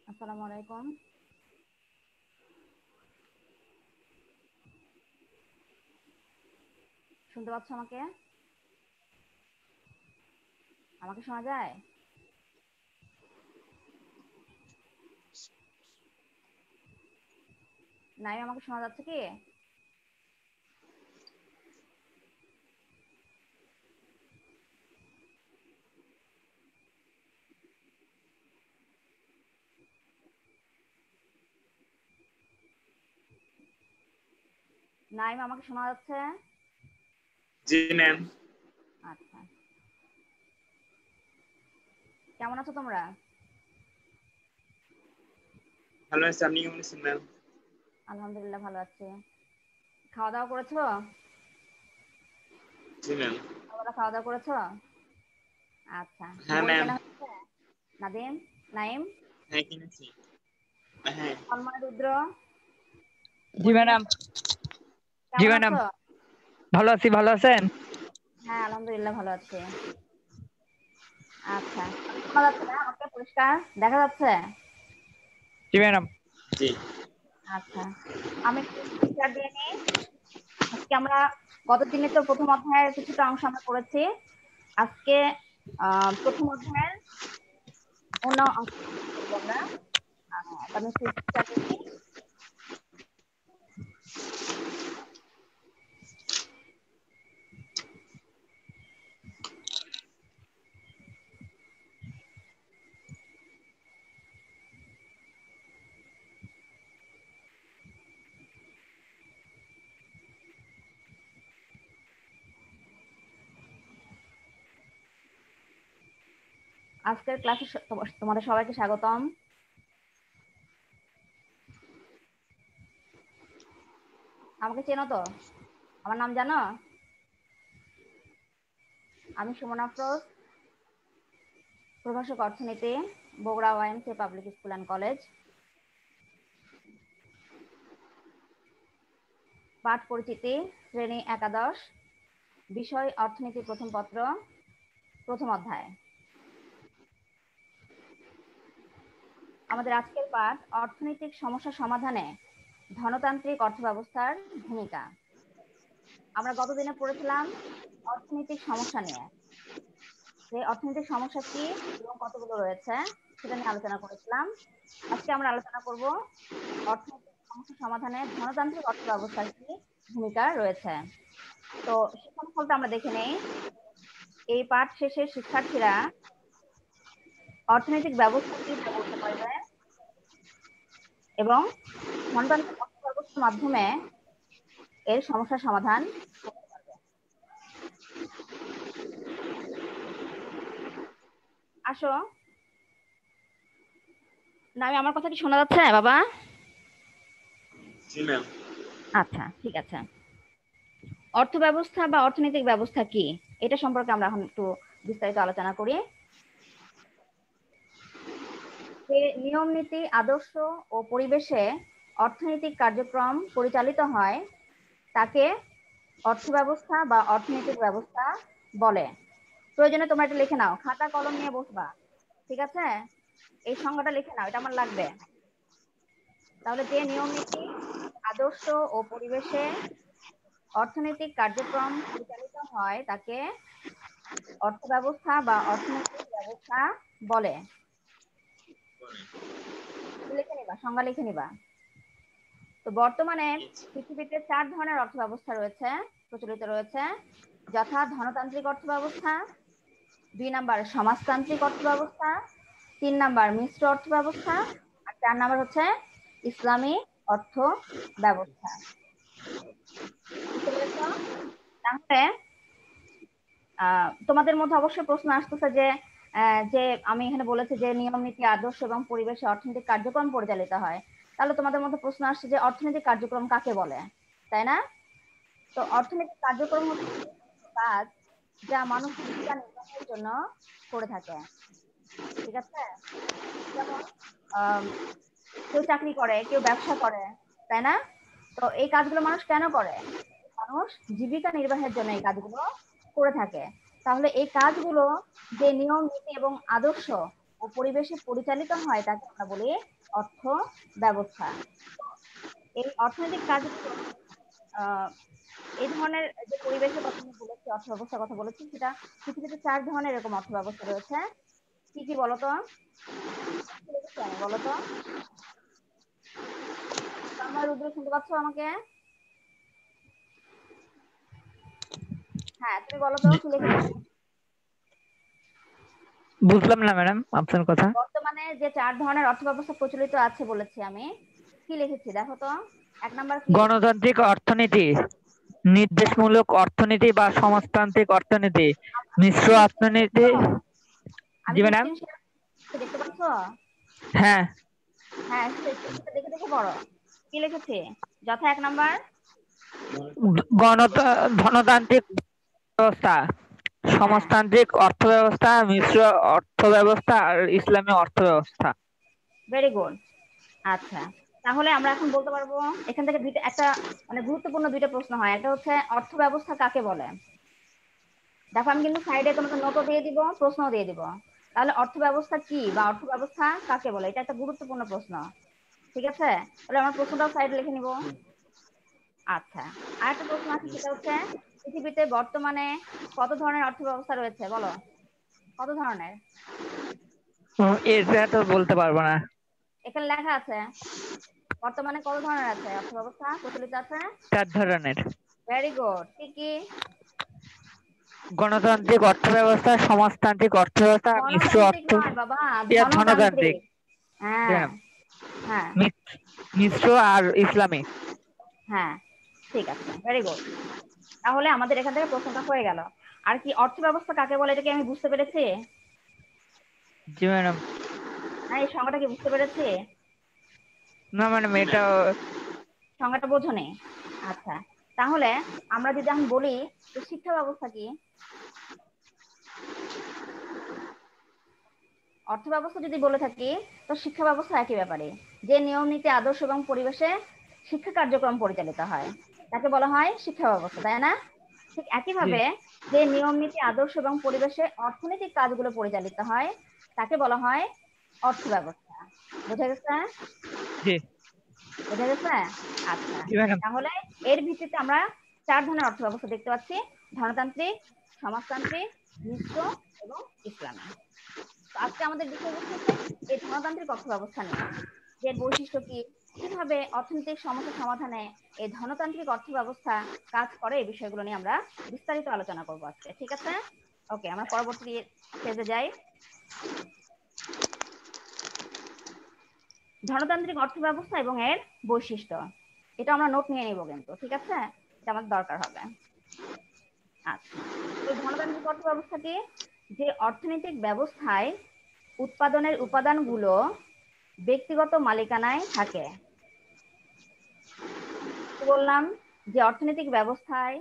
আসসালামু আলাইকুম। শুনতে পাচ্ছ আমাকে? আমাকে শোনা যায়? নাই, আমাকে শোনা যাচ্ছে কি? নাইম, আমাকে শোনা যাচ্ছে? জি ম্যাম। আচ্ছা, কেমন আছো তোমরা? ভালো আছি, আপনি কেমন আছেন ম্যাম? আলহামদুলিল্লাহ ভালো আছি। খাওয়া দাওয়া করেছো? জি ম্যাম। খাওয়া দাওয়া করেছো? আচ্ছা, হ্যাঁ বই ম্যাম। কেনা হচ্ছে? নাদিম, নাইম, হ্যাঁ কিনেছি। হ্যাঁ। সলমান, রুদ্র, জি বই ম্যাডাম। কিনেছো? জি কেমন ম্যাডাম, আছো? ভালো আছি, ভালো আছেন? হ্যাঁ আলহামদুলিল্লাহ ভালো আছি। আচ্ছা, শোনা যাচ্ছে না আমাকে? পরিষ্কার দেখা যাচ্ছে? জি ম্যাডাম। জি। আচ্ছা, আমি স্টার্ট দিয়ে নিই। আজকে আমরা গত দিনে তো প্রথম অধ্যায়ের কিছুটা অংশ আমরা করেছি। আজকে প্রথম অধ্যায়ের অন্য অংশ করবো আমরা। আমি start দিয়ে নিই। আজকের ক্লাসে তোমাদের সবাইকে স্বাগতম। আমাকে চেনো তো? আমার নাম জানো? আমি সুমন আফরোজ, প্রভাষক অর্থনীতি, Bogura YMC public school and college. পাঠ পরিচিতি, শ্রেণী একাদশ, বিষয় অর্থনীতি, প্রথম পত্র, প্রথম অধ্যায়। আমাদের আজকের পাঠ অর্থনৈতিক সমস্যা সমাধানে ধনতান্ত্রিক অর্থব্যবস্থার ভূমিকা। আমরা গতদিনে পড়েছিলাম অর্থনৈতিক সমস্যা নিয়ে, যে অর্থনৈতিক সমস্যা কি এবং কতগুলো রয়েছে সেটা নিয়ে আলোচনা করেছিলাম। আজকে আমরা আলোচনা করব অর্থনৈতিক সমস্যা সমাধানে ধনতান্ত্রিক অর্থব্যবস্থার কি ভূমিকা রয়েছে। তো শিক্ষণ ফলটা আমরা দেখে নেই। এই পাঠ শেষে শিক্ষার্থীরা অর্থনৈতিক ব্যবস্থা কি তা বলতে পারবে এবং ধনতান্ত্রিক অর্থব্যবস্থার মাধ্যমে এর সমস্যার সমাধান করতে পারবে। আসো না, আমার কথা কি শোনা যাচ্ছে বাবা? জি ম্যাম। আচ্ছা ঠিক আছে। অর্থ ব্যবস্থা বা অর্থনৈতিক ব্যবস্থা কি এটা সম্পর্কে আমরা এখন একটু বিস্তারিত আলোচনা করি। যে নিয়ম নীতি, আদর্শ ও পরিবেশে অর্থনৈতিক কার্যক্রম পরিচালিত হয় তাকে অর্থ ব্যবস্থা বা অর্থনৈতিক ব্যবস্থা বলে। প্রয়োজনে তোমরা এটা লিখে নাও, খাতা কলম নিয়ে বসবা, ঠিক আছে? এই সংজ্ঞাটা লিখে নাও, এটা আমার লাগবে। তাহলে যে নিয়ম নীতি, আদর্শ ও পরিবেশে অর্থনৈতিক কার্যক্রম পরিচালিত হয় তাকে অর্থ ব্যবস্থা বা অর্থনৈতিক ব্যবস্থা বলে। লিখে নিবা, সংজ্ঞা লিখে নিবা। তো বর্তমানে পৃথিবীতে 4 ধরনের অর্থ ব্যবস্থা রয়েছে, প্রচলিত রয়েছে, যথা ধনতান্ত্রিক অর্থ ব্যবস্থা, 2 নাম্বার সমাজতান্ত্রিক অর্থ ব্যবস্থা, 3 নাম্বার মিশ্র অর্থ ব্যবস্থা, আর 4 নাম্বার হচ্ছে ইসলামী অর্থ ব্যবস্থা। তাহলে তোমাদের মধ্যে অবশ্যই প্রশ্ন আসতেছে যে যে আমি এখানে বলেছি যে নিয়ম নীতি আদর্শ এবং পরিবেশে অর্থনৈতিক কার্যক্রম পরিচালিত হয়, তাহলে তোমাদের মধ্যে প্রশ্ন আসছে যে অর্থনৈতিক কার্যক্রম কাকে বলে, তাই না? তো অর্থনৈতিক কার্যক্রম হচ্ছে কাজ যা মানুষ জীবিকা নির্বাহের জন্য করে থাকে, ঠিক আছে? যেমন কেউ চাকরি করে, কেউ ব্যবসা করে, তাই না? তো এই কাজগুলো মানুষ কেন করে? মানুষ জীবিকা নির্বাহের জন্য এই কাজগুলো করে থাকে। তাহলে এই কাজগুলো যে নিয়ম নীতি এবং আদর্শ ও পরিবেশে পরিচালিত হয় তাকে আমরা বলি অর্থ ব্যবস্থা। এই অর্থনৈতিক কাজগুলো এই ধরনের যে পরিবেশের কথা আমি বলেছি, অর্থ ব্যবস্থার কথা বলেছি, সেটা পৃথিবীতে 4 ধরনের এরকম অর্থ ব্যবস্থা রয়েছে। কি কি বলতো? বলতো আমার রুদ্র, শুনতে পাচ্ছ আমাকে? হ্যাঁ, তুমি বলো তো কি লিখেছো? বুঝলাম না ম্যাডাম আপনার কথা। বর্তমানে যে 4 ধরনের অর্থ ব্যবস্থা প্রচলিত আছে বলেছি আমি, কি লিখেছি দেখো তো। 1 নাম্বার কি? গণতান্ত্রিক অর্থনীতি, নির্দেশমূলক অর্থনীতি বা সমাজতান্ত্রিক অর্থনীতি, মিশ্র অর্থনীতি। আমি জি কি ম্যাডাম। স্ক্রিনশট দেখতে পাচ্ছ? হ্যাঁ, হ্যাঁ, দেখে দেখে পড়ো। কি লিখেছি? যথা 1 নাম্বার ধনতান্ত্রিক ব্যবস্থা, হ্যাঁ, সমাজতান্ত্রিক অর্থ ব্যবস্থা, মিশ্র অর্থ ব্যবস্থা আর ইসলামী অর্থ ব্যবস্থা। Very good. আচ্ছা, তাহলে আমরা এখন বলতে পারবো এখান থেকে একটা মানে গুরুত্বপূর্ণ 2টা প্রশ্ন হয়। একটা হচ্ছে অর্থ ব্যবস্থা কাকে বলে। দেখো আমি কিন্তু সাইডে তোমাকে নোটও দিয়ে দিব, প্রশ্নও দিয়ে দিব। তাহলে অর্থ ব্যবস্থা কি বা অর্থ ব্যবস্থা কাকে বলে, এটা একটা গুরুত্বপূর্ণ প্রশ্ন, ঠিক আছে? তাহলে আমার প্রশ্নটাও সাইডে লিখে নিব। আচ্ছা, আরেকটা প্রশ্ন আছে, সেটা হচ্ছে পৃথিবীতে বর্তমানে কত ধরনের অর্থ ব্যবস্থা রয়েছে বলো? কত ধরনের? এটা তো বলতে পারবো না। এখানে লেখা আছে বর্তমানে কত ধরনের আছে অর্থ ব্যবস্থা প্রচলিত আছে। 4 ধরনের। Very good. কি কি? গণতান্ত্রিক অর্থ ব্যবস্থা, সমাজতান্ত্রিক অর্থ ব্যবস্থা, মিশ্র গণতান্ত্রিক অর্থ, নয় বাবা, ধনতান্ত্রিক। ধনতান্ত্রিক। হ্যাঁ হ্যাঁ মিশ্র আর ইসলামী। হ্যাঁ, ঠিক আছে, ভেরি গুড। তাহলে আমাদের এখান থেকে প্রশ্নটা হয়ে গেল। আর কি অর্থ ব্যবস্থা কাকে বলে এটা কি আমি বুঝতে পেরেছি? জি ম্যাডাম। না, এই সংজ্ঞাটা কি বুঝতে পেরেছি? না ম্যাডাম, এটা সংজ্ঞাটা বোঝো নেই? আচ্ছা, তাহলে আমরা যদি এখন বলি যে শিক্ষা ব্যবস্থা কি, অর্থ ব্যবস্থা যদি বলে থাকি, তো শিক্ষা ব্যবস্থা একই ব্যাপারে। যে নিয়ম নীতি আদর্শ এবং পরিবেশে শিক্ষা কার্যক্রম পরিচালিত হয় তাকে বলা হয় শিক্ষা ব্যবস্থা, তাই না? ঠিক একইভাবে যে নিয়ম নীতি আদর্শ এবং পরিবেশে অর্থনৈতিক কাজগুলো পরিচালিত হয় তাকে বলা হয় অর্থ ব্যবস্থা। বোঝা গেছে? জি বোঝা গেছে? আচ্ছা, জি ম্যাডাম। তাহলে এর ভিত্তিতে আমরা 4 ধরনের অর্থ ব্যবস্থা দেখতে পাচ্ছি: ধনতান্ত্রিক, সমাজতান্ত্রিক, মিশ্র এবং ইসলামী। তো আজকে আমাদের বিষয়বস্তু হচ্ছে এই ধনতান্ত্রিক অর্থ ব্যবস্থা নিয়ে, যে বৈশিষ্ট্য কি, কিভাবে অর্থনৈতিক সমস্যা সমাধানে এই ধনতান্ত্রিক অর্থ ব্যবস্থা কাজ করে, এই বিষয়গুলো নিয়ে আমরা বিস্তারিত আলোচনা করবো আজকে, ঠিক আছে? ওকে, আমরা পরবর্তী ফেজে যাই। ধনতান্ত্রিক অর্থ ব্যবস্থা এবং এর বৈশিষ্ট্য, এটা আমরা নোট নিয়ে নিব কিন্তু, ঠিক আছে? এটা আমাদের দরকার হবে। আচ্ছা, তো ধনতান্ত্রিক অর্থ ব্যবস্থা কি? যে অর্থনৈতিক ব্যবস্থায় উৎপাদনের উপাদানগুলো ব্যক্তিগত মালিকানায় থাকে। বললাম যে অর্থনৈতিক ব্যবস্থায়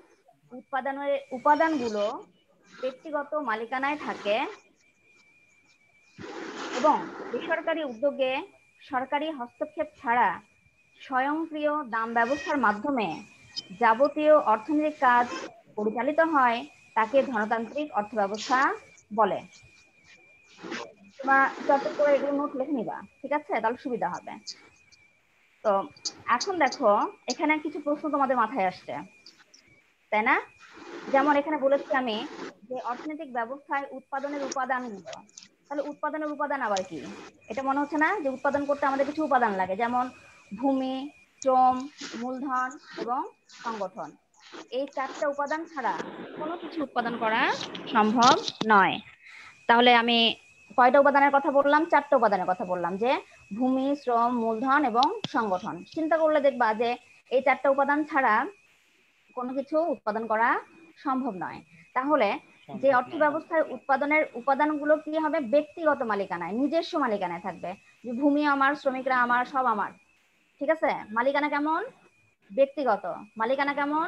উৎপাদনের উপাদানগুলো ব্যক্তিগত মালিকানায় থাকে এবং বেসরকারি উদ্যোগে সরকারি হস্তক্ষেপ ছাড়া স্বয়ংক্রিয় দাম ব্যবস্থার মাধ্যমে যাবতীয় অর্থনৈতিক কাজ পরিচালিত হয় তাকে ধনতান্ত্রিক অর্থ ব্যবস্থা বলে। তোমরা চট করে এগুলো নোট লিখে নিবা, ঠিক আছে? তাহলে সুবিধা হবে। তো এখন দেখো, এখানে কিছু প্রশ্ন তোমাদের মাথায় আসছে, তাই না? যেমন এখানে বলেছি আমি যে অর্থনৈতিক ব্যবস্থায় উৎপাদনের উপাদানগুলো, তাহলে উৎপাদনের উপাদান আবার কি? এটা মনে হচ্ছে না যে উৎপাদন করতে আমাদের কিছু উপাদান লাগে, যেমন ভূমি, শ্রম, মূলধন এবং সংগঠন। এই 4টা উপাদান ছাড়া কোনো কিছু উৎপাদন করা সম্ভব নয়। তাহলে আমি কয়টা উপাদানের কথা বললাম? 4টা উপাদানের কথা বললাম, যে ভূমি, শ্রম, মূলধন এবং সংগঠন। চিন্তা করলে দেখবা যে এই 4টা উপাদান ছাড়া কোনো কিছু উৎপাদন করা সম্ভব নয়। তাহলে যে অর্থ ব্যবস্থায় উৎপাদনের উপাদানগুলো কি হবে? ব্যক্তিগত মালিকানায়, নিজস্ব মালিকানায় থাকবে। যে ভূমি আমার, শ্রমিকরা আমার, সব আমার। ঠিক আছে? মালিকানা কেমন? ব্যক্তিগত। মালিকানা কেমন?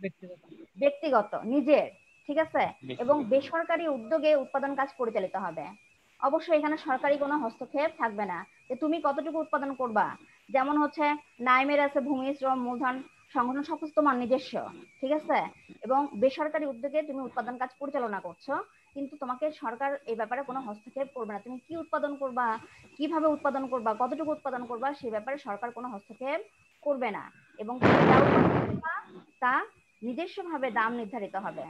ব্যক্তিগত। ব্যক্তিগত, নিজের। ঠিক আছে? এবং বেসরকারি উদ্যোগে উৎপাদন কাজ পরিচালিত হবে। অবশ্যই এখানে সরকারি কোনো হস্তক্ষেপ থাকবে না, যে তুমি কতটুকু উৎপাদন করবা। যেমন হচ্ছে নাইমের আছে ভূমি, শ্রম, মূলধন, সংগঠন সব কিছু তোমার নিজস্ব। ঠিক আছে? এবং বেসরকারি উদ্যোগে তুমি উৎপাদন কাজ পরিচালনা করছো, কিন্তু তোমাকে সরকার এই ব্যাপারে কোনো হস্তক্ষেপ করবে না। তুমি কি উৎপাদন করবা, কিভাবে উৎপাদন করবা, কতটুকু উৎপাদন করবা, সেই ব্যাপারে সরকার কোনো হস্তক্ষেপ করবে না। এবং তুমি যা উৎপাদন করবা তা নিজস্বভাবে দাম নির্ধারিত হবে।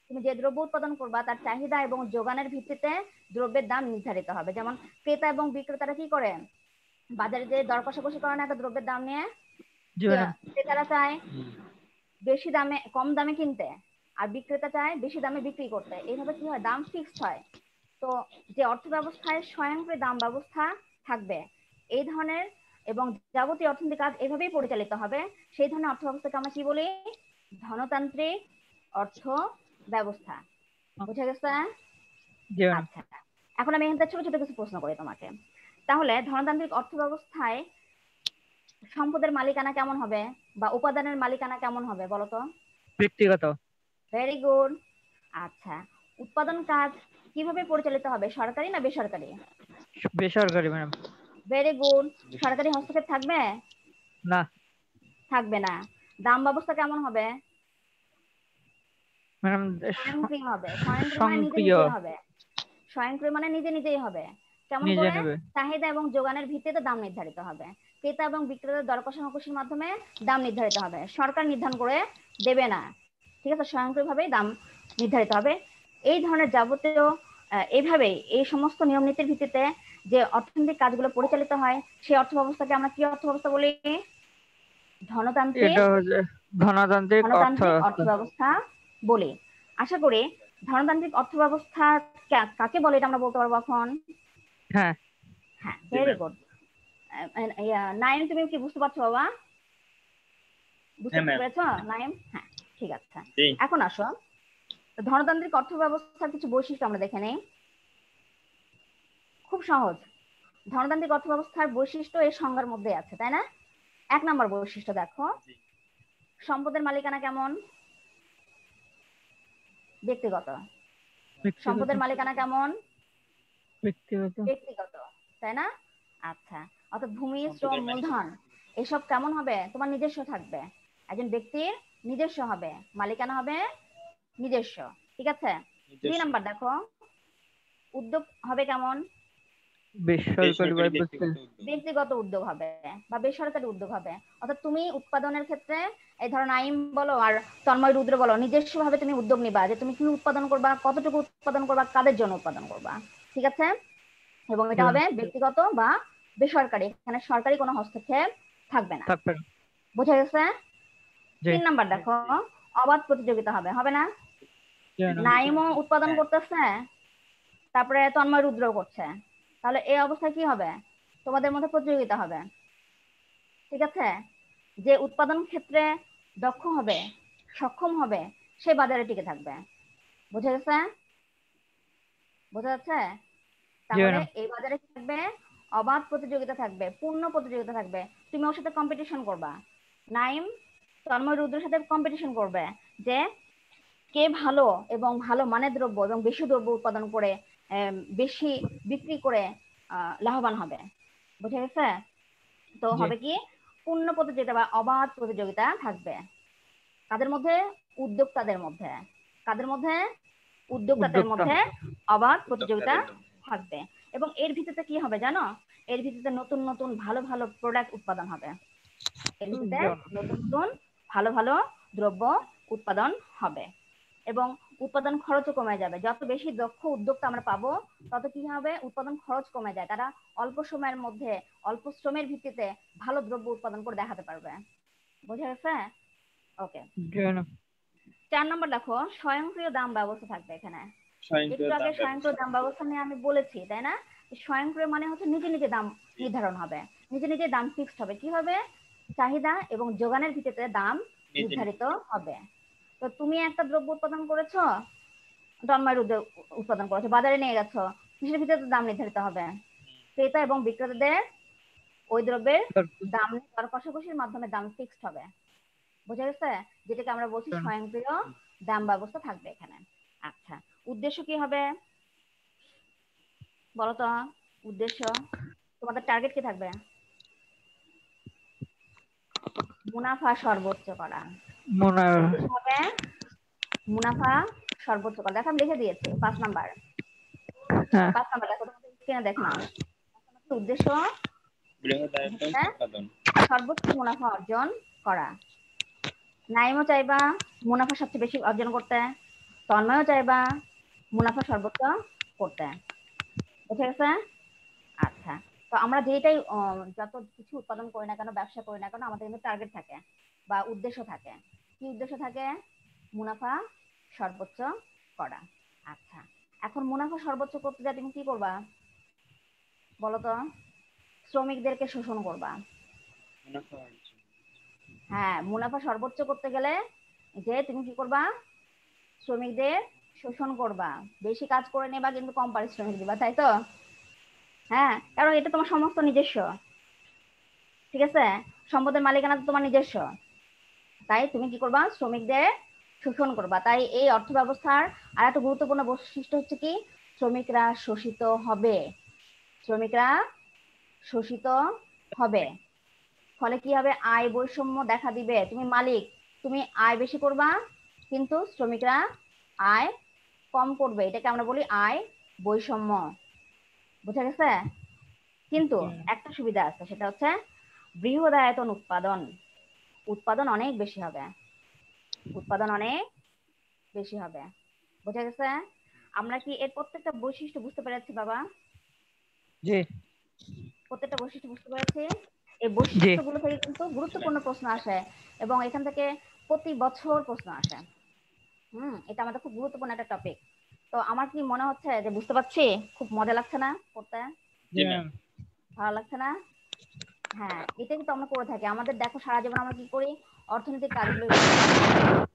তুমি যে দ্রব্য উৎপাদন করবা তার চাহিদা এবং যোগানের ভিত্তিতে দ্রব্যের দাম নির্ধারিত হবে। যেমন ক্রেতা এবং বিক্রেতারা কি করে? বাজারে যে দর কষাকষি করে না একটা দ্রব্যের দাম নিয়ে? জি ম্যাডাম। ক্রেতারা চায় বেশি দামে, কম দামে কিনতে, আর বিক্রেতা চায় বেশি দামে বিক্রি করতে। এইভাবে কি হয়? দাম ফিক্সড হয়। তো যে অর্থ ব্যবস্থায় স্বয়ংক্রিয় দাম ব্যবস্থা থাকবে, এই ধরনের এবং যাবতীয় অর্থনৈতিক কাজ এভাবেই পরিচালিত হবে, সেই ধরনের অর্থ ব্যবস্থাকে আমরা কি বলি? ধনতান্ত্রিক অর্থ ব্যবস্থা। বুঝা গেছে? জি ম্যাডাম। আচ্ছা, এখন আমি এখানে ছোট ছোট কিছু প্রশ্ন করি তোমাকে। তাহলে ধনতান্ত্রিক অর্থ ব্যবস্থায় সম্পদের মালিকানা কেমন হবে, বা উপাদানের মালিকানা কেমন হবে বলো তো? ব্যক্তিগত। Very good. আচ্ছা, উৎপাদন কাজ কিভাবে পরিচালিত হবে? সরকারি না বেসরকারি? বেসরকারি ম্যাডাম। Very good. সরকারি হস্তক্ষেপ থাকবে? না। থাকবে না। দাম ব্যবস্থা কেমন হবে? ম্যাডাম স্বয়ংক্রিয় হবে। স্বয়ংক্রিয় মানে নিজে সক্রিয়। নিজেই হবে। স্বয়ংক্রিয় মানে নিজে নিজেই হবে। কেমন নিজে করে? নেবে। চাহিদা এবং যোগানের ভিত্তিতে দাম নির্ধারিত হবে। ক্রেতা এবং বিক্রেতার দর কষাকষির মাধ্যমে দাম নির্ধারিত হবে, সরকার নির্ধারণ করে দেবে না। ঠিক আছে? স্বয়ংক্রিয়ভাবেই দাম নির্ধারিত হবে। এই ধরনের যাবতীয় এইভাবেই এই সমস্ত নিয়ম নীতির ভিত্তিতে যে অর্থনৈতিক কাজগুলো পরিচালিত হয়, সেই অর্থ ব্যবস্থাকে আমরা কি অর্থ ব্যবস্থা বলি? ধনতান্ত্রিক এটা হচ্ছে ধনতান্ত্রিক অর্থ ধনতান্ত্রিক অর্থ ব্যবস্থা। ব্যবস্থা বলি। আশা করি ধনতান্ত্রিক অর্থ ব্যবস্থা কাকে বলে এটা আমরা বলতে পারবো এখন। হ্যাঁ। হ্যাঁ, ভেরি গুড। নাইম, তুমি কি বুঝতে পারছো বাবা? বুঝতে পেরেছো নাইম? হ্যাঁ, ঠিক আছে। এখন আসো, ধনতান্ত্রিক অর্থ ব্যবস্থার কিছু বৈশিষ্ট্য আমরা দেখে নেই। খুব সহজ। ধনতান্ত্রিক অর্থ ব্যবস্থার বৈশিষ্ট্য এর সংজ্ঞার মধ্যে আছে, তাই না? 1 নম্বর বৈশিষ্ট্য দেখো, সম্পদের মালিকানা কেমন? ব্যক্তিগত। সম্পদের মালিকানা কেমন? ব্যক্তিগত। ব্যক্তিগত, তাই না? আচ্ছা, অর্থাৎ ভূমি, শ্রম, মূলধন এসব কেমন হবে? তোমার নিজস্ব থাকবে। একজন ব্যক্তির নিজস্ব হবে, মালিকানা হবে নিজস্ব। ঠিক আছে? 2 নাম্বার দেখো, উদ্যোগ হবে কেমন? বেসরকারি বা ব্যক্তিগত উদ্যোগ হবে বা বেসরকারি উদ্যোগ হবে। অর্থাৎ তুমি উৎপাদনের ক্ষেত্রে এই ধরো নাইম বলো আর তন্ময়, রুদ্র বলো, নিজস্ব ভাবে তুমি উদ্যোগ নিবা যে তুমি কি উৎপাদন করবা, কতটুকু উৎপাদন করবা, কাদের জন্য উৎপাদন করবা। ঠিক আছে? এবং এটা হবে ব্যক্তিগত বা বেসরকারি, এখানে সরকারি কোনো হস্তক্ষেপ থাকবে না। বোঝা গেছে? 3 নাম্বার দেখো, অবাধ প্রতিযোগিতা হবে, হবে না? নাইমও উৎপাদন করতেছে, তারপরে তন্ময়, রুদ্র করছে, তাহলে এই অবস্থায় কি হবে? তোমাদের মধ্যে প্রতিযোগিতা হবে। ঠিক আছে? যে উৎপাদন ক্ষেত্রে দক্ষ হবে, সক্ষম হবে, সে বাজারে টিকে থাকবে। বোঝা গেছে? বোঝা যাচ্ছে? তাহলে এই বাজারে থাকবে অবাধ প্রতিযোগিতা, থাকবে পূর্ণ প্রতিযোগিতা থাকবে। তুমি ওর সাথে কম্পিটিশন করবা, নাইম তন্ময়, রুদ্রের সাথে কম্পিটিশন করবে যে কে ভালো এবং ভালো মানের দ্রব্য এবং বেশি দ্রব্য উৎপাদন করে বেশি বিক্রি করে লাভবান হবে। বুঝে গেছে? তো হবে কি, পূর্ণ প্রতিযোগিতা বা অবাধ প্রতিযোগিতা থাকবে। কাদের মধ্যে? উদ্যোক্তাদের মধ্যে। কাদের মধ্যে? উদ্যোক্তাদের মধ্যে অবাধ প্রতিযোগিতা থাকবে। এবং এর ভিত্তিতে কি হবে জানো? এর ভিত্তিতে নতুন নতুন ভালো ভালো প্রোডাক্ট উৎপাদন হবে। এর ভিত্তিতে নতুন নতুন ভালো ভালো দ্রব্য উৎপাদন হবে এবং উৎপাদন খরচও কমে যাবে। যত বেশি দক্ষ উদ্যোক্তা আমরা পাবো, তত কি হবে? উৎপাদন খরচ কমে যায়। তারা অল্প সময়ের মধ্যে অল্প শ্রমের ভিত্তিতে ভালো দ্রব্য উৎপাদন করে দেখাতে পারবে। বোঝা গেছে? ওকে। 4 নম্বর দেখো, স্বয়ংক্রিয় দাম ব্যবস্থা থাকবে এখানে। স্বয়ংক্রিয় একটু আগে দাম স্বয়ংক্রিয় দাম ব্যবস্থা নিয়ে আমি বলেছি, তাই না? স্বয়ংক্রিয় মানে হচ্ছে নিজে নিজে দাম নির্ধারণ হবে, নিজে নিজে দাম ফিক্সড হবে। কি হবে? চাহিদা এবং যোগানের ভিত্তিতে দাম নিজে নির্ধারিত হবে। তো তুমি একটা দ্রব্য উৎপাদন করেছো, তন্ময়ের উৎপাদন করেছো, বাজারে নিয়ে গেছো, কিসের ভিত্তিতে দাম নির্ধারিত হবে? ক্রেতা এবং বিক্রেতাদের ওই দ্রব্যের দাম দর কষাকষির মাধ্যমে দাম ফিক্সড হবে। বোঝা গেছে? যেটাকে আমরা বলছি স্বয়ংক্রিয় দাম ব্যবস্থা থাকবে এখানে। আচ্ছা, উদ্দেশ্য কি হবে বলো তো? উদ্দেশ্য, তোমাদের টার্গেট কি থাকবে? মুনাফা সর্বোচ্চ করা। উদ্দেশ্য হবে মুনাফা সর্বোচ্চ করা। দেখো আমি লিখে দিয়েছি 5 নাম্বার। হ্যাঁ 5 নাম্বার দেখো, তোমাদের স্ক্রিনে দেখো না। উদ্দেশ্য বৃহদায়তন হচ্ছে উৎপাদন। সর্বোচ্চ মুনাফা অর্জন করা। নাইমও চাইবা মুনাফা সবচেয়ে বেশি অর্জন করতে, তন্ময়ও চাইবা মুনাফা সর্বোচ্চ করতে। বুঝে গেছে? আচ্ছা, তো আমরা যেটাই যত কিছু উৎপাদন করি না কেন, ব্যবসা করি না কেন, আমাদের কিন্তু টার্গেট থাকে বা উদ্দেশ্য থাকে। কি উদ্দেশ্য থাকে? মুনাফা সর্বোচ্চ করা। আচ্ছা, এখন মুনাফা সর্বোচ্চ করতে যা তুমি কি করবা বলো তো? শ্রমিকদেরকে শোষণ করবা। মুনাফা অর্জন। হ্যাঁ, মুনাফা সর্বোচ্চ করতে গেলে যে তুমি কি করবা? শ্রমিকদের শোষণ করবা, বেশি কাজ করে নেবা কিন্তু কম পারিশ্রমিক দিবা, তাই তো? হ্যাঁ, কারণ এটা তোমার সমস্ত নিজস্ব, ঠিক আছে? সম্পদের মালিকানা তো তোমার নিজস্ব, তাই তুমি কি করবা? শ্রমিকদের শোষণ করবা। তাই এই অর্থ ব্যবস্থার আর একটা গুরুত্বপূর্ণ বৈশিষ্ট্য হচ্ছে কি? শ্রমিকরা শোষিত হবে। শ্রমিকরা শোষিত হবে, ফলে কি হবে? আয় বৈষম্য দেখা দিবে। তুমি মালিক, তুমি আয় বেশি করবা, কিন্তু শ্রমিকরা আয় কম করবে। এটাকে আমরা বলি আয় বৈষম্য। বুঝা গেছে? কিন্তু একটা সুবিধা আছে, সেটা হচ্ছে বৃহদায়তন উৎপাদন। উৎপাদন অনেক বেশি হবে, উৎপাদন অনেক বেশি হবে। বুঝা গেছে? আমরা কি এর প্রত্যেকটা বৈশিষ্ট্য বুঝতে পেরেছি বাবা? জি প্রত্যেকটা বৈশিষ্ট্য বুঝতে পেরেছি। এই জি বৈশিষ্ট্যগুলো থেকে কিন্তু গুরুত্বপূর্ণ প্রশ্ন আসে এবং এখান থেকে প্রতি বছর প্রশ্ন আসে। এটা আমাদের খুব গুরুত্বপূর্ণ একটা টপিক। তো আমার কি মনে হচ্ছে যে বুঝতে পারছি? খুব মজা লাগছে না পড়তে? জি ম্যাম। ভালো লাগছে না? হ্যাঁ, এটা কিন্তু আমরা করে থাকি। আমাদের দেখো সারা জীবন আমরা কি করি? অর্থনৈতিক কাজগুলো করি,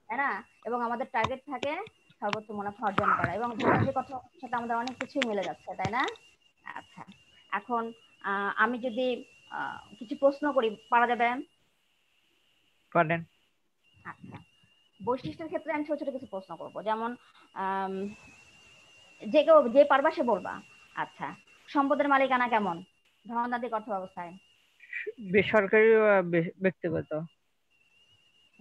তাই না? এবং আমাদের টার্গেট থাকে সর্বোচ্চ মুনাফা অর্জন করা, এবং ধরনের যে কথার সাথে আমাদের অনেক কিছুই মিলে যাচ্ছে, তাই না? আচ্ছা, এখন আমি যদি কিছু প্রশ্ন করি, পারা যাবে? করেন। আচ্ছা, বৈশিষ্ট্যের ক্ষেত্রে আমি ছোট ছোট কিছু প্রশ্ন করবো, যেমন আম, যে কেউ যে পারবা সে বলবা। আচ্ছা, সম্পদের মালিকানা কেমন ধনতান্ত্রিক অর্থ ব্যবস্থায়? বেসরকারি ও ব্যক্তিগত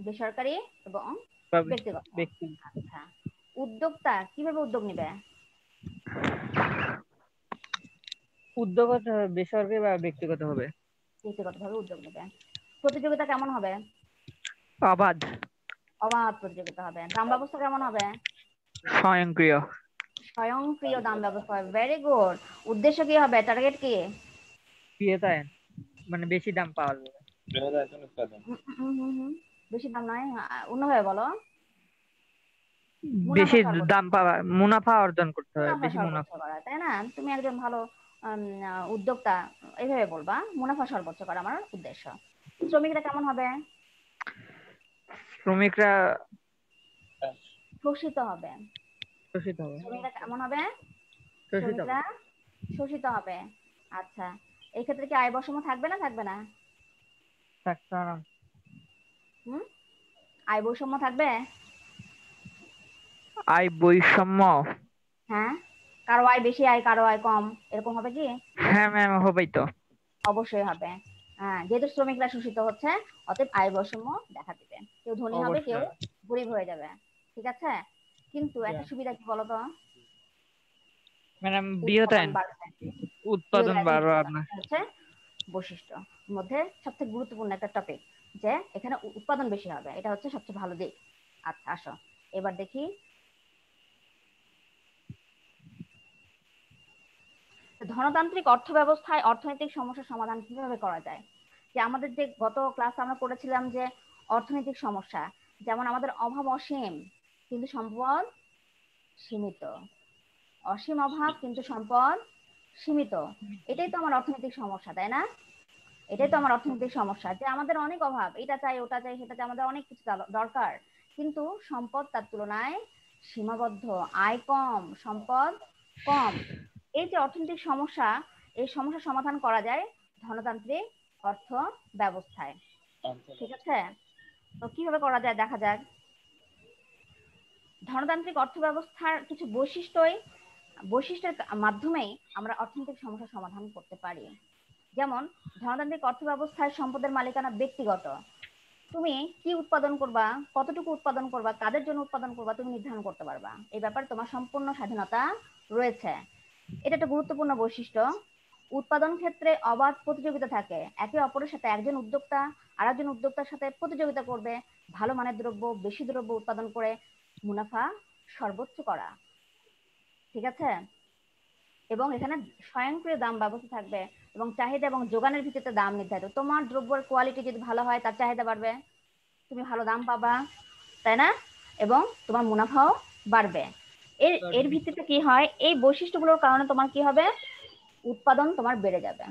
বেসরকারি এবং বা ব্যক্তিগত। ব্যক্তি আচ্ছা, উদ্যোক্তা কিভাবে উদ্যোগ নিবে? উদ্যোগ হতে হবে বেসরকারি বা ব্যক্তিগত হবে। ব্যক্তিগতভাবে উদ্যোগ নেবে। প্রতিযোগিতা কেমন হবে? অবাধ অবাধ প্রতিযোগিতা হবে। দাম ব্যবস্থা কেমন হবে? স্বয়ংক্রিয় স্বয়ংক্রিয় দাম ব্যবস্থা হবে। Very good. উদ্দেশ্য কি হবে? টার্গেট কি? ক্রিয়াতায়ন, মানে বেশি দাম পাওয়া যাবে। বৃহদায়তন উৎপাদন। বেশি দাম নয়, অন্যভাবে বলো। মুনাফা বেশি সর্বোচ্চ, দাম পাওয়া, মুনাফা অর্জন করতে হবে, মুনাফা বেশি সর্বোচ্চ মুনাফা। করা, তাই না? তুমি একজন ভালো উদ্যোক্তা, এইভাবে বলবা মুনাফা সর্বোচ্চ করা আমার উদ্দেশ্য। শ্রমিকরা কেমন হবে? শ্রমিকরা শোষিত হবে। শোষিত হবে। শ্রমিকরা কেমন হবে? শোষিত হবে। শ্রমিকরা শোষিত হবে। আচ্ছা, এই ক্ষেত্রে কি আয় বৈষম্য থাকবে না থাকবে না? থাকতে হবে। হুম, আয় বৈষম্য থাকবে? আয় বৈষম্য, হ্যাঁ, কারো আয় বেশি, আয় কারো আয় কম, এরকম হবে কি? হ্যাঁ ম্যাম হবেই তো। অবশ্যই হবে। হ্যাঁ, যেহেতু শ্রমিকরা শোষিত হচ্ছে, অতএব আয় বৈষম্য দেখা দিবে। কেউ ধনী হবে, কেউ অবশ্যই। গরিব হয়ে যাবে। ঠিক আছে, কিন্তু একটা সুবিধা কি বলতো? ম্যাডাম উৎপাদন বৃহতায়ন, বাড়বে। উৎপাদন বৃহদায়তন বাড়বে উৎপাদন, আপনার। এটা হচ্ছে বৈশিষ্ট্য মধ্যে সবথেকে গুরুত্বপূর্ণ একটা টপিক, যে এখানে উৎপাদন বেশি হবে, এটা হচ্ছে সবচেয়ে ভালো দিক। আচ্ছা, আসো এবার দেখি ধনতান্ত্রিক অর্থ ব্যবস্থায় অর্থনৈতিক সমস্যার সমাধান কিভাবে করা যায়। যে আমাদের যে গত ক্লাসে আমরা করেছিলাম যে অর্থনৈতিক সমস্যা, যেমন আমাদের অভাব অসীম কিন্তু সম্পদ সীমিত, অসীম অভাব কিন্তু সম্পদ সীমিত। এটাই তো আমার অর্থনৈতিক সমস্যা, তাই না? এটাই তো আমার অর্থনৈতিক সমস্যা, যে আমাদের অনেক অভাব, এটা চাই ওটা চাই সেটা চাই, আমাদের অনেক কিছু দরকার, কিন্তু সম্পদ তার তুলনায় সীমাবদ্ধ, আয় কম, সম্পদ কম। এই যে অর্থনৈতিক সমস্যা, এই সমস্যার সমাধান করা যায় ধনতান্ত্রিক অর্থ ব্যবস্থায়। ঠিক আছে, তো কিভাবে করা যায় দেখা যাক। ধনতান্ত্রিক অর্থ ব্যবস্থার কিছু বৈশিষ্ট্যের মাধ্যমেই আমরা অর্থনৈতিক সমস্যার সমাধান করতে পারি। যেমন ধনতান্ত্রিক অর্থ ব্যবস্থায় সম্পদের মালিকানা ব্যক্তিগত। তুমি কি উৎপাদন করবা, কতটুকু উৎপাদন করবা, কাদের জন্য উৎপাদন করবা, তুমি নির্ধারণ করতে পারবা। এই ব্যাপারে তোমার সম্পূর্ণ স্বাধীনতা রয়েছে। এটা একটা গুরুত্বপূর্ণ বৈশিষ্ট্য। উৎপাদন ক্ষেত্রে অবাধ প্রতিযোগিতা থাকে, একে অপরের সাথে একজন উদ্যোক্তা আরেকজন উদ্যোক্তার সাথে প্রতিযোগিতা করবে ভালো মানের দ্রব্য, বেশি দ্রব্য উৎপাদন করে মুনাফা সর্বোচ্চ করা। ঠিক আছে, এবং এখানে স্বয়ংক্রিয় দাম ব্যবস্থা থাকবে, এবং চাহিদা এবং যোগানের ভিত্তিতে দাম নির্ধারিত। তোমার দ্রব্যের কোয়ালিটি যদি ভালো হয়, তার চাহিদা বাড়বে, তুমি ভালো দাম পাবা, তাই না? এবং তোমার মুনাফাও বাড়বে। এর এর ভিত্তিতে কি হয়, এই বৈশিষ্ট্যগুলোর কারণে তোমার কি হবে, উৎপাদন তোমার বেড়ে যাবে,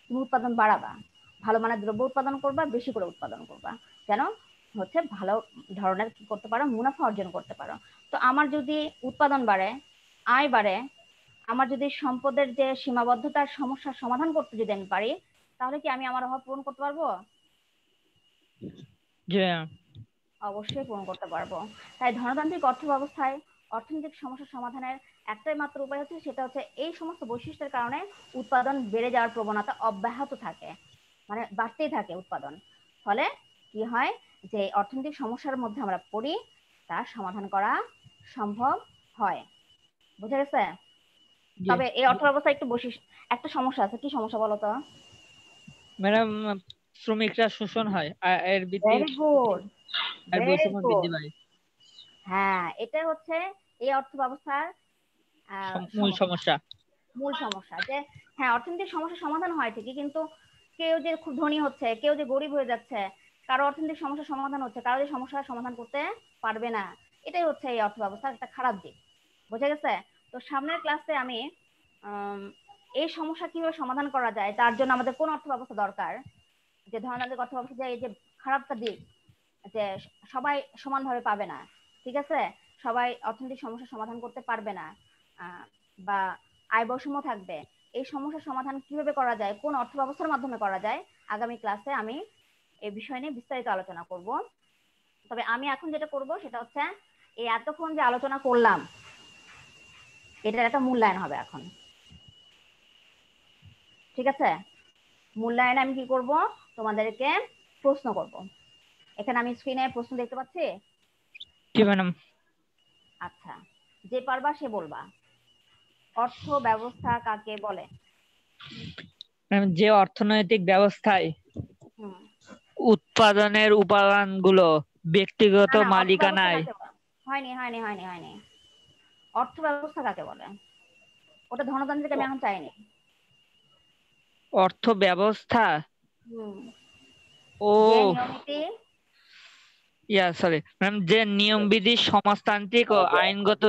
তুমি উৎপাদন বাড়াবা, ভালো মানের দ্রব্য উৎপাদন করবা, বেশি করে উৎপাদন করবা, যেন হচ্ছে ভালো ধরনের কি করতে পারো, মুনাফা অর্জন করতে পারো। তো আমার যদি উৎপাদন বাড়ে, আয় বাড়ে, আমার যদি সম্পদের যে সীমাবদ্ধতার সমস্যার সমাধান করতে যদি আমি পারি, তাহলে কি আমি আমার অভাব পূরণ করতে পারবো? জি ম্যাম। অবশ্যই পূরণ করতে পারবো। তাই ধনতান্ত্রিক অর্থ ব্যবস্থায় অর্থনৈতিক সমস্যা সমাধানের একটাই মাত্র উপায় হচ্ছে, সেটা হচ্ছে এই সমস্ত বৈশিষ্ট্যের কারণে উৎপাদন বেড়ে যাওয়ার প্রবণতা অব্যাহত থাকে, মানে বাড়তেই থাকে উৎপাদন। ফলে কি হয়, যে অর্থনৈতিক সমস্যার মধ্যে আমরা পড়ি, তার সমাধান করা সম্ভব হয়। বুঝা গেছে? জি তবে এই অর্থ ব্যবস্থা একটু একটা সমস্যা আছে। কি সমস্যা বলো তো? ম্যাডাম, শ্রমিকরা শোষণ হয়, এর ভিত্তি ভেরি গুড, আর ভেরি বৈষম্য বৃদ্ধি গুড। পায়। হ্যাঁ, এটা হচ্ছে এই অর্থ ব্যবস্থার মূল সমস্যা, সমস্যা। মূল সমস্যা। যে হ্যাঁ, অর্থনৈতিক সমস্যা সমাধান হয় ঠিকই, কিন্তু কেউ যে খুব ধনী হচ্ছে, কেউ যে গরিব হয়ে যাচ্ছে, কারো অর্থনৈতিক সমস্যার সমাধান হচ্ছে, কারো যে সমস্যার সমাধান করতে পারবে না। এটাই হচ্ছে এই অর্থ ব্যবস্থার একটা খারাপ দিক। বুঝা গেছে? তো সামনের ক্লাসে আমি আম, এই সমস্যা কিভাবে সমাধান করা যায়, তার জন্য আমাদের কোন অর্থ ব্যবস্থা দরকার, যে ধরনের অর্থ ব্যবস্থা, যে এই যে খারাপটা দিক, যে সবাই সমানভাবে পাবে না, ঠিক আছে, সবাই অর্থনৈতিক সমস্যার সমাধান করতে পারবে না, বা আয় বৈষম্য থাকবে, এই সমস্যার সমাধান কিভাবে করা যায়, কোন অর্থ ব্যবস্থার মাধ্যমে করা যায়, আগামী ক্লাসে আমি এই বিষয় নিয়ে বিস্তারিত আলোচনা করব। তবে আমি এখন যেটা করব সেটা হচ্ছে, এই এতক্ষণ যে আলোচনা করলাম, এটার একটা মূল্যায়ন হবে এখন। ঠিক আছে, মূল্যায়নে আমি কি করব, তোমাদেরকে প্রশ্ন করব। এখানে আমি স্ক্রিনে প্রশ্ন দেখতে পাচ্ছি। জি ম্যাডাম। আচ্ছা, যে পারবা সে বলবা। অর্থ ব্যবস্থা কাকে বলে? ম্যাডাম, যে অর্থনৈতিক ব্যবস্থায় হুম। উৎপাদনের উপাদানগুলো ব্যক্তিগত না না, অর্থ ব্যবস্থা মালিকানায়। কাকে বলে? হয়নি হয়নি হয়নি হয়নি। অর্থ ব্যবস্থা কাকে বলে? ওটা ধনতান্ত্রিক আমি এখন চাইনি। অর্থ ব্যবস্থা। হুম। যে ও, নিয়মনীতি। সরি ম্যাম, যে নিয়মবিধি সমাজতান্ত্রিক ও আইনগত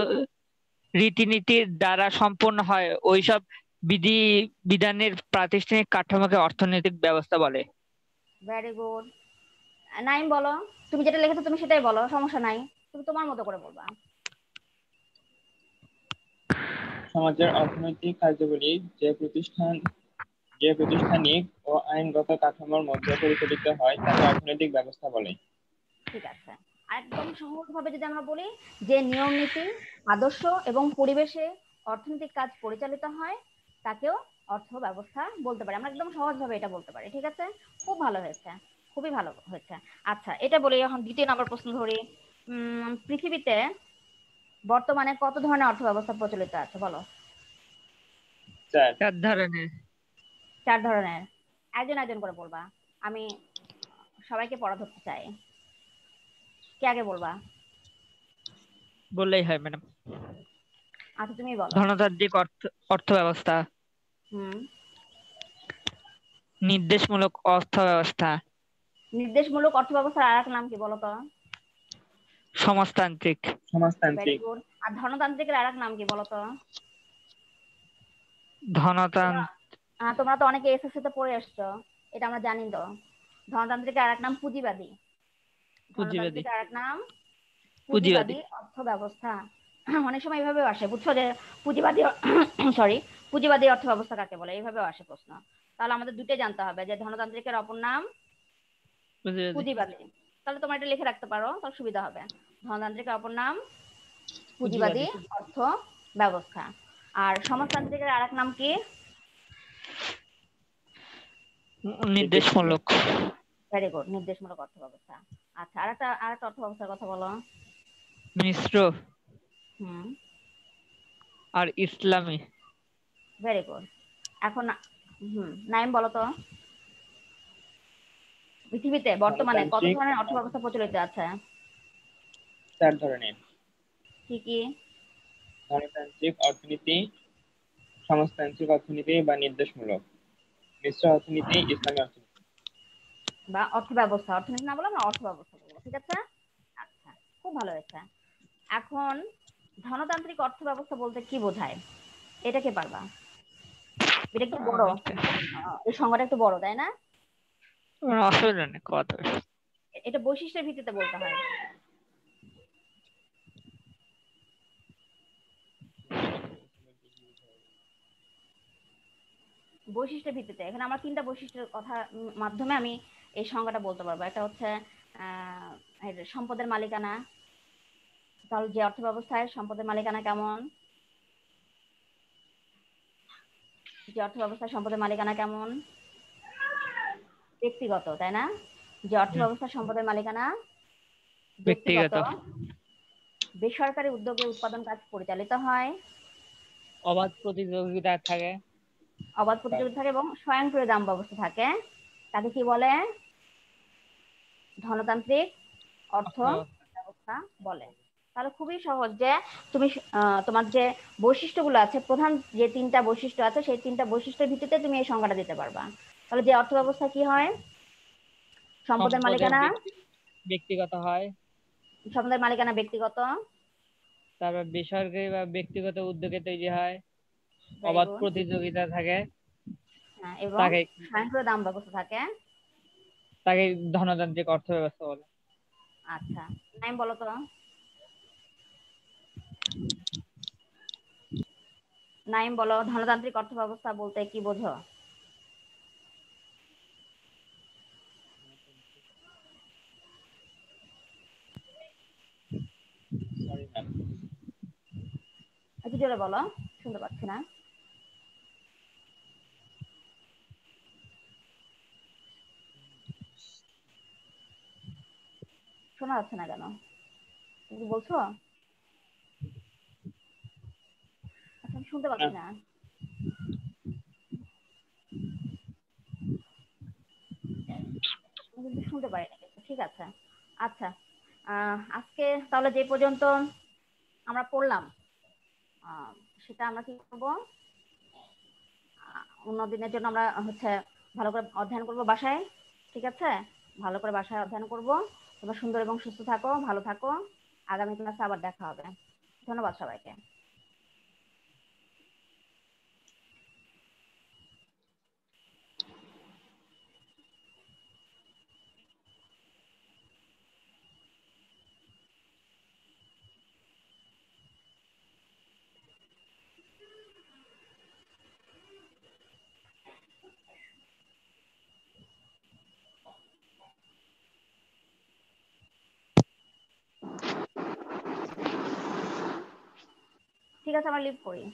রীতিনীতির দ্বারা সম্পন্ন হয়, ওইসব বিধি বিধানের প্রাতিষ্ঠানিক কাঠামোকে অর্থনৈতিক ব্যবস্থা বলে। Very good. নাইম বলো, তুমি যেটা লিখেছো তুমি সেটাই বলো, সমস্যা নাই, তুমি তোমার মতো করে বলবা। সমাজের অর্থনৈতিক কার্যাবলী যে প্রতিষ্ঠানিক ও আইনগত কাঠামোর মধ্যে পরিচালিত হয় তাকে অর্থনৈতিক ব্যবস্থা বলে। ঠিক আছে, একদম সহজ ভাবে যদি আমরা বলি, যে নিয়ম নীতি, আদর্শ এবং পরিবেশে অর্থনৈতিক কাজ পরিচালিত হয়, তাকেও অর্থ ব্যবস্থা বলতে পারি। আমরা একদম সহজ ভাবে এটা বলতে পারি। ঠিক আছে, খুব ভালো হয়েছে, খুবই ভালো হয়েছে। আচ্ছা, এটা বলি, এখন দ্বিতীয় নম্বর প্রশ্ন ধরি। পৃথিবীতে বর্তমানে কত ধরনের অর্থ ব্যবস্থা প্রচলিত আছে বলো? 4। 4 ধরনের। 4 ধরনের। একজন একজন করে বলবা, আমি সবাইকে পড়া ধরতে চাই। কে আগে বলবা? বললেই হয় ম্যাডাম। আচ্ছা, তুমি বলো। ধনতান্ত্রিক অর্থ ব্যবস্থা, হুম। নির্দেশমূলক অর্থ ব্যবস্থা, নির্দেশমূলক অর্থ ব্যবস্থার আর এক নাম কি বলো তো? সমাজতান্ত্রিক। ভেরি সমাজতান্ত্রিক। গুড। আর ধনতান্ত্রিকের আর এক নাম কি বলো তো? ধনতান্ত্রিক। তোমরা তো অনেকে এসএসসি তে পড়ে আসছো, এটা আমরা জানি তো। ধনতান্ত্রিকের আরেক নাম পুঁজিবাদী। পুঁজিবাদী। ধনতান্ত্রিকের আরেক নাম পুঁজিবাদী। পুঁজিবাদী অর্থ ব্যবস্থা। অনেক সময় এইভাবেও আসে, বুঝছো, যে পুঁজিবাদী সরি পুঁজিবাদী অর্থ ব্যবস্থা কাকে বলে, এইভাবেও আসে প্রশ্ন। তাহলে আমাদের দুটোই জানতে হবে, যে ধনতান্ত্রিকের অপর নাম পুঁজিবাদী। পুঁজিবাদী। তাহলে তোমরা এটা লিখে রাখতে পারো, তাহলে সুবিধা হবে। ধনতান্ত্রিকের অপর নাম পুঁজিবাদী পুঁজিবাদী। অর্থ ব্যবস্থা। আর সমাজতান্ত্রিকের আরেক নাম কি? নির্দেশমূলক। ভেরি গুড, নির্দেশমূলক অর্থ ব্যবস্থা। আচ্ছা, আরেকটা অর্থ ব্যবস্থার কথা বলো। মিশ্র হুম, আর ইসলামী। Very good. এখন নাইম বলো তো, পৃথিবীতে বর্তমানে কত গণতান্ত্রিক ধরনের অর্থ ব্যবস্থা প্রচলিত আছে? 4 ধরনের। কি কি? গণতান্ত্রিক অর্থনীতি, সমাজতান্ত্রিক অর্থনীতি বা নির্দেশমূলক, মিশ্র অর্থনীতি, ইসলামী অর্থনীতি। বা অর্থ ব্যবস্থা, অর্থনীতি না বললাম না, অর্থ ব্যবস্থা বলবো, ঠিক আছে। আচ্ছা, খুব ভালো হয়েছে। এখন ধনতান্ত্রিক অর্থ ব্যবস্থা বলতে কি বোঝায়, এটা কে পারবা? এটা একটু বড়, আমি এই সংজ্ঞাটা একটু বড়, তাই না? অসুবিধা নেই, কথা। এটা বৈশিষ্ট্যের ভিত্তিতে বলতে হয়। বৈশিষ্ট্যের ভিত্তিতে, এখানে আমার 3টা বৈশিষ্ট্যের কথা মাধ্যমে আমি এই সংজ্ঞাটা বলতে পারবো। একটা হচ্ছে সম্পদের মালিকানা। তাহলে যে অর্থ ব্যবস্থায় সম্পদের মালিকানা কেমন, যে অর্থ ব্যবস্থায় সম্পদের মালিকানা কেমন? ব্যক্তিগত, তাই না? যে অর্থ ব্যবস্থায় সম্পদের মালিকানা ব্যক্তিগত। ব্যক্তিগত। বেসরকারি উদ্যোগে উৎপাদন কাজ পরিচালিত হয়। অবাধ প্রতিযোগিতা থাকে। অবাধ প্রতিযোগিতা থাকে এবং স্বয়ংক্রিয় দাম ব্যবস্থা থাকে। তাকে কি বলে? ধনতান্ত্রিক অর্থ ব্যবস্থা বলে। তাহলে খুবই সহজ, যে তুমি তোমার যে বৈশিষ্ট্যগুলো আছে, প্রধান যে 3টা বৈশিষ্ট্য আছে, সেই 3টা বৈশিষ্ট্যের ভিত্তিতে তুমি এই সংজ্ঞাটা দিতে পারবা। তাহলে যে অর্থ ব্যবস্থা কি হয়? সম্পদের মালিকানা, ব্যক্তিগত হয়। সম্পদের মালিকানা ব্যক্তিগত। তারপর বেসরকারি বা ব্যক্তিগত উদ্যোগে তৈরি হয়। ভেরি অবাধ গুড। প্রতিযোগিতা থাকে। এবং তাকে স্বয়ংক্রিয় দাম ব্যবস্থা থাকে। তাকে ধনতান্ত্রিক অর্থ ব্যবস্থা বলে। আচ্ছা, নাম বলো তো। নাইম বলো, ধনতান্ত্রিক অর্থ ব্যবস্থা বলতে কি বোঝো? Sorry ma'am. একটু জোরে বলো, শুনতে পাচ্ছি না। শোনা যাচ্ছে না কেন? তুমি কি বলছো? আচ্ছা, আমি শুনতে পাচ্ছি না। আমি কিন্তু শুনতে পারি না কিছু। ঠিক আছে। আচ্ছা, আজকে তাহলে যে পর্যন্ত আমরা পড়লাম, আহ, সেটা আমরা কি করবো, অন্য দিনের জন্য আমরা হচ্ছে ভালো করে অধ্যয়ন করব বাসায়। ঠিক আছে, ভালো করে বাসায় অধ্যয়ন করব। তোমরা সুন্দর এবং সুস্থ থাকো, ভালো থাকো। আগামী ক্লাসে আবার দেখা হবে। ধন্যবাদ সবাইকে। ঠিক আছে, আমরা লিভ করি।